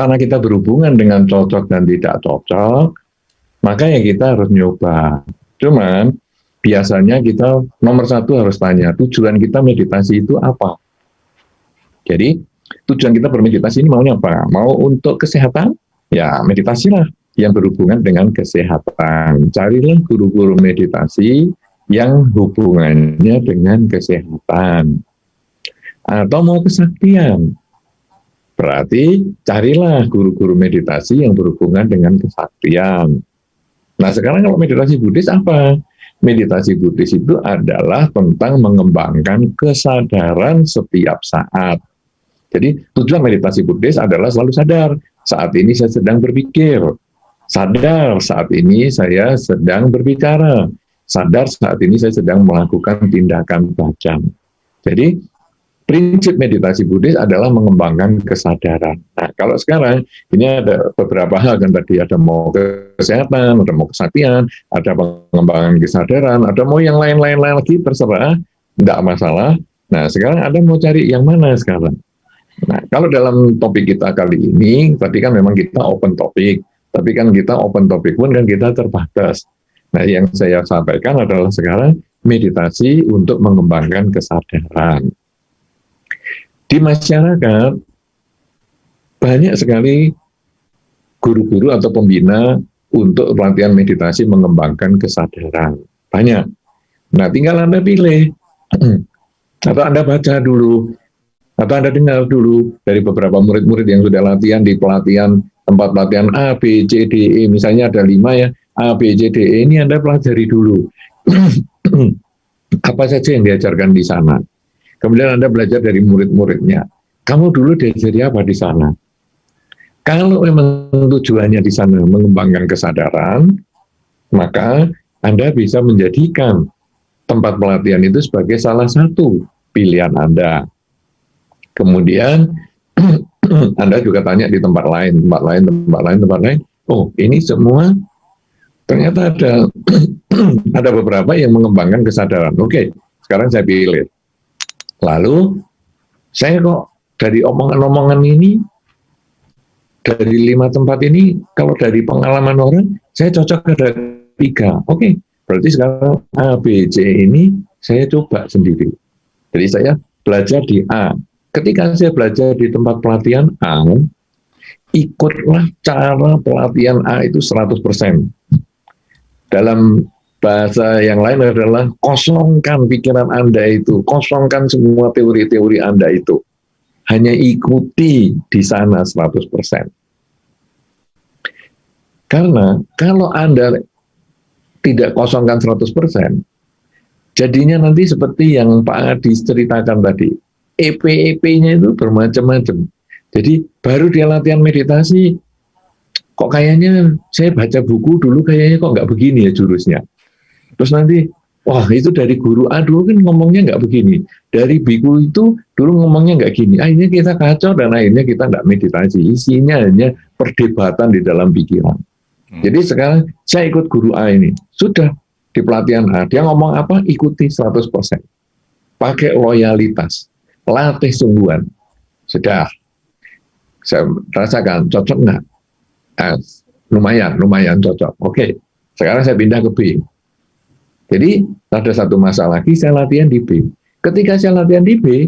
Karena kita berhubungan dengan cocok dan tidak cocok, maka ya kita harus nyoba. Cuman biasanya kita nomor satu harus tanya, tujuan kita meditasi itu apa? Jadi tujuan kita bermeditasi ini maunya apa? Mau untuk kesehatan? Ya meditasilah yang berhubungan dengan kesehatan. Carilah guru-guru meditasi yang hubungannya dengan kesehatan. Atau mau kesaktian? Berarti carilah guru-guru meditasi yang berhubungan dengan kesaktian. Nah sekarang kalau meditasi Buddhis apa? Meditasi Buddhis itu adalah tentang mengembangkan kesadaran setiap saat. Jadi tujuan meditasi Buddhis adalah selalu sadar. Saat ini saya sedang berpikir. Sadar saat ini saya sedang berbicara. Sadar saat ini saya sedang melakukan tindakan bacaan. Jadi prinsip meditasi Buddhis adalah mengembangkan kesadaran. Nah, kalau sekarang ini ada beberapa hal kan tadi, ada mau kesehatan, ada mau kesaktian, ada pengembangan kesadaran, ada mau yang lain-lain lagi, terserah, tidak masalah. Nah, sekarang Anda mau cari yang mana sekarang? Nah, kalau dalam topik kita kali ini, tadi kan memang kita open topik, tapi kan kita open topik pun kan kita terbatas. Nah, yang saya sampaikan adalah sekarang meditasi untuk mengembangkan kesadaran. Di masyarakat, banyak sekali guru-guru atau pembina untuk pelatihan meditasi mengembangkan kesadaran. Banyak. Nah, tinggal Anda pilih. Atau Anda baca dulu, atau Anda dengar dulu dari beberapa murid-murid yang sudah latihan di pelatihan, tempat pelatihan A, B, C, D, E, misalnya ada 5 ya, A, B, C, D, E, ini Anda pelajari dulu. Apa saja yang diajarkan di sana. Kemudian Anda belajar dari murid-muridnya. Kamu dulu diajari apa di sana? Kalau memang tujuannya di sana mengembangkan kesadaran, maka Anda bisa menjadikan tempat pelatihan itu sebagai salah satu pilihan Anda. Kemudian Anda juga tanya di tempat lain. Oh, ini semua ternyata ada beberapa yang mengembangkan kesadaran. Oke, sekarang saya pilih. Lalu, saya kok dari omongan-omongan ini, dari 5 tempat ini, kalau dari pengalaman orang, saya cocok ada 3. Oke, berarti sekarang A, B, C ini saya coba sendiri. Jadi saya belajar di A. Ketika saya belajar di tempat pelatihan A, ikutlah cara pelatihan A itu 100%. Dalam bahasa yang lain adalah kosongkan pikiran Anda itu, kosongkan semua teori-teori Anda itu. Hanya ikuti di sana 100%. Karena kalau Anda tidak kosongkan 100%, jadinya nanti seperti yang Pak Adi ceritakan tadi, EP-EP-nya itu bermacam-macam. Jadi baru dia latihan meditasi, kok kayaknya saya baca buku dulu kayaknya kok nggak begini ya jurusnya. Terus nanti, wah itu dari guru A dulu kan ngomongnya nggak begini. Dari biku itu dulu ngomongnya nggak gini. Akhirnya kita kacau dan akhirnya kita nggak meditasi. Isinya hanya perdebatan di dalam pikiran. Jadi sekarang saya ikut guru A ini. Sudah di pelatihan A. Dia ngomong apa? Ikuti 100%. Pakai loyalitas. Latih sungguhan. Sudah. Saya rasakan cocok nggak? Lumayan cocok. Oke. Sekarang saya pindah ke B. Jadi ada satu masa lagi saya latihan di B. Ketika saya latihan di B,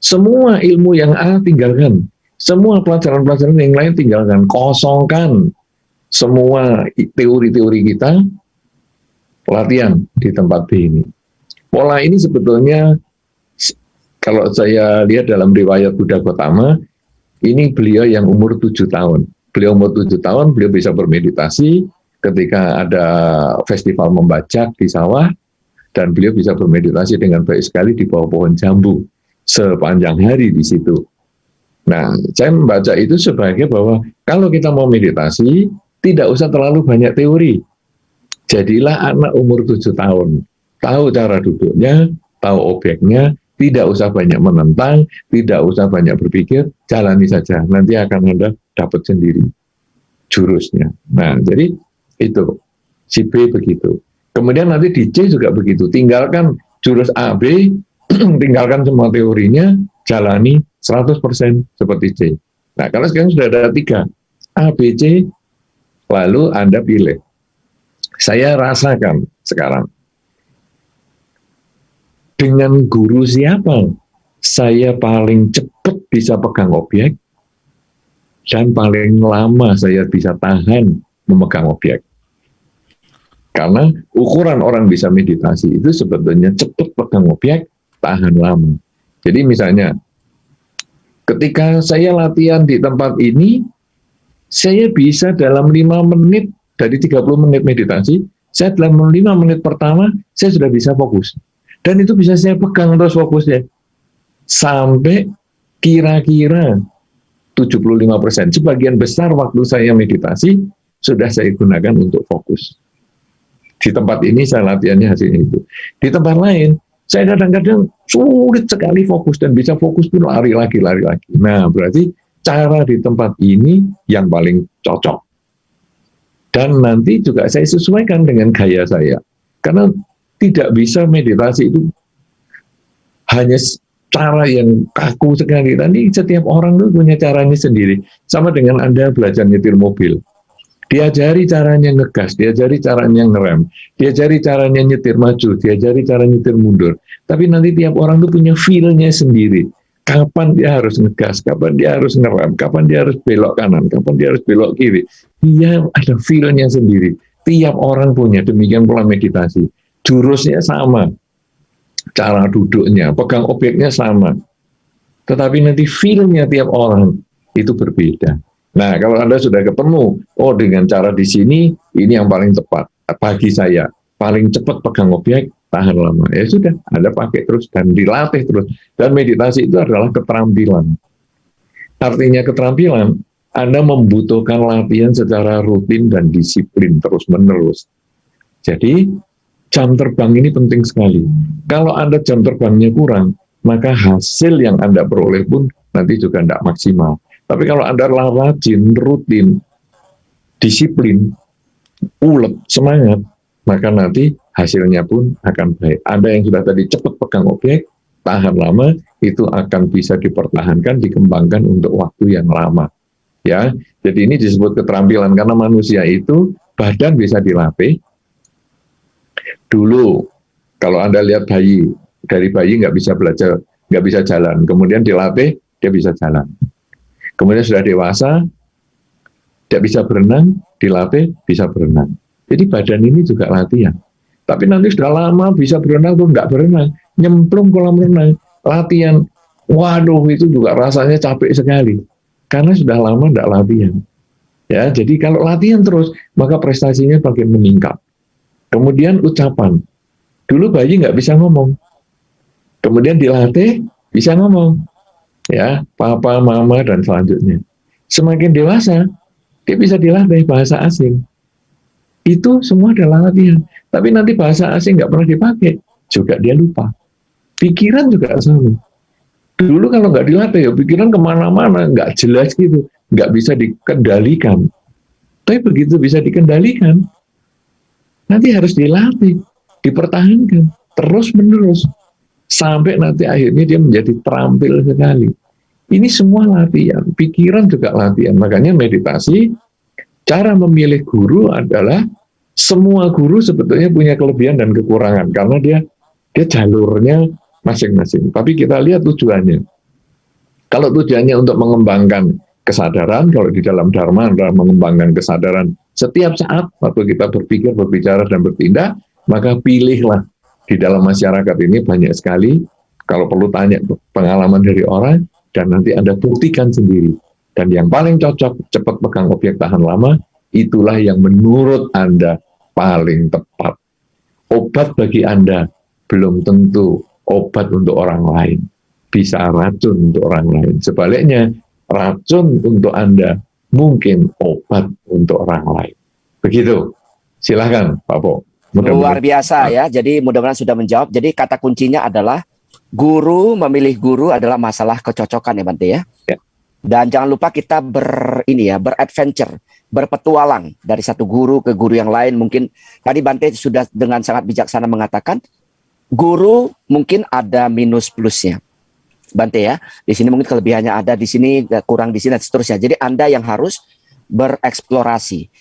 semua ilmu yang A tinggalkan. Semua pelajaran-pelajaran yang lain tinggalkan. Kosongkan semua teori-teori kita, latihan di tempat B ini. Pola ini sebetulnya, kalau saya lihat dalam riwayat Buddha Gautama, ini beliau yang umur 7 tahun. Beliau umur 7 tahun, beliau bisa bermeditasi, ketika ada festival membajak di sawah, dan beliau bisa bermeditasi dengan baik sekali di bawah pohon jambu sepanjang hari di situ. Nah, saya membaca itu sebagai bahwa kalau kita mau meditasi, tidak usah terlalu banyak teori. Jadilah anak umur 7 tahun, tahu cara duduknya, tahu objeknya, tidak usah banyak menentang, tidak usah banyak berpikir, jalani saja, nanti akan Anda dapat sendiri jurusnya. Nah, jadi itu, si B begitu. Kemudian nanti di C juga begitu, tinggalkan jurus A, B, tinggalkan semua teorinya, jalani 100% seperti C. Nah, kalau sekarang sudah ada 3, A, B, C, lalu Anda pilih. Saya rasakan sekarang, dengan guru siapa saya paling cepat bisa pegang objek, dan paling lama saya bisa tahan memegang objek. Karena ukuran orang bisa meditasi itu sebetulnya cepat pegang objek, tahan lama. Jadi misalnya, ketika saya latihan di tempat ini, saya bisa dalam 5 menit, dari 30 menit meditasi, saya dalam 5 menit pertama, saya sudah bisa fokus. Dan itu bisa saya pegang terus fokusnya. Sampai kira-kira 75%. Sebagian besar waktu saya meditasi, sudah saya gunakan untuk fokus. Di tempat ini saya latihannya hasilnya itu. Di tempat lain, saya kadang-kadang sulit sekali fokus dan bisa fokus pun lari lagi. Nah, berarti cara di tempat ini yang paling cocok. Dan nanti juga saya sesuaikan dengan gaya saya. Karena tidak bisa meditasi itu hanya cara yang kaku sekali. Nanti setiap orang itu punya caranya sendiri. Sama dengan Anda belajar nyetir mobil. Diajari caranya ngegas, diajari caranya ngerem, diajari caranya nyetir maju, diajari cara nyetir mundur. Tapi nanti tiap orang itu punya feel-nya sendiri. Kapan dia harus ngegas, kapan dia harus ngerem, kapan dia harus belok kanan, kapan dia harus belok kiri. Dia ada feel-nya sendiri. Tiap orang punya, demikian pula meditasi. Jurusnya sama, cara duduknya, pegang objeknya sama. Tetapi nanti feel-nya tiap orang itu berbeda. Nah, kalau Anda sudah ketemu, oh dengan cara di sini, ini yang paling tepat. Bagi saya, paling cepat pegang objek, tahan lama. Ya sudah, Anda pakai terus dan dilatih terus. Dan meditasi itu adalah keterampilan. Artinya keterampilan, Anda membutuhkan latihan secara rutin dan disiplin terus-menerus. Jadi, jam terbang ini penting sekali. Kalau Anda jam terbangnya kurang, maka hasil yang Anda peroleh pun nanti juga tidak maksimal. Tapi kalau Anda rajin, rutin, disiplin, ulet, semangat, maka nanti hasilnya pun akan baik. Anda yang sudah tadi cepat pegang objek, tahan lama, itu akan bisa dipertahankan, dikembangkan untuk waktu yang lama. Ya, jadi ini disebut keterampilan karena manusia itu badan bisa dilatih. Dulu, kalau Anda lihat bayi, dari bayi nggak bisa belajar, nggak bisa jalan, kemudian dilatih, dia bisa jalan. Kemudian sudah dewasa, tidak bisa berenang, dilatih, bisa berenang. Jadi badan ini juga latihan. Tapi nanti sudah lama bisa berenang tuh nggak berenang, nyemplung kolam renang, latihan. Waduh, itu juga rasanya capek sekali. Karena sudah lama nggak latihan. Ya, jadi kalau latihan terus, maka prestasinya makin meningkat. Kemudian ucapan. Dulu bayi nggak bisa ngomong. Kemudian dilatih, bisa ngomong. Ya, papa, mama, dan selanjutnya. Semakin dewasa, dia bisa dilatih bahasa asing. Itu semua adalah latihan. Tapi nanti bahasa asing nggak pernah dipakai, juga dia lupa. Pikiran juga sama. Dulu kalau nggak dilatih, ya pikiran kemana-mana, nggak jelas gitu, nggak bisa dikendalikan. Tapi begitu bisa dikendalikan, nanti harus dilatih, dipertahankan, terus-menerus. Sampai nanti akhirnya dia menjadi terampil sekali. Ini semua latihan, pikiran juga latihan. Makanya meditasi, cara memilih guru adalah semua guru sebetulnya punya kelebihan dan kekurangan karena dia jalurnya masing-masing. Tapi kita lihat tujuannya. Kalau tujuannya untuk mengembangkan kesadaran, kalau di dalam Dharma adalah mengembangkan kesadaran setiap saat waktu kita berpikir, berbicara, dan bertindak, maka pilihlah. Di dalam masyarakat ini banyak sekali, kalau perlu tanya pengalaman dari orang, dan nanti Anda buktikan sendiri. Dan yang paling cocok, cepat pegang objek tahan lama, itulah yang menurut Anda paling tepat. Obat bagi Anda belum tentu obat untuk orang lain. Bisa racun untuk orang lain. Sebaliknya, racun untuk Anda mungkin obat untuk orang lain. Begitu. Silahkan, Pak Po. Luar biasa ya. Jadi mudah-mudahan sudah menjawab. Jadi kata kuncinya adalah memilih guru adalah masalah kecocokan ya Bante ya. Ya. Dan jangan lupa kita beradventure, berpetualang dari satu guru ke guru yang lain. Mungkin tadi Bante sudah dengan sangat bijaksana mengatakan guru mungkin ada minus plusnya. Bante ya. Di sini mungkin kelebihannya ada, di sini kurang di sini dan seterusnya. Jadi Anda yang harus bereksplorasi.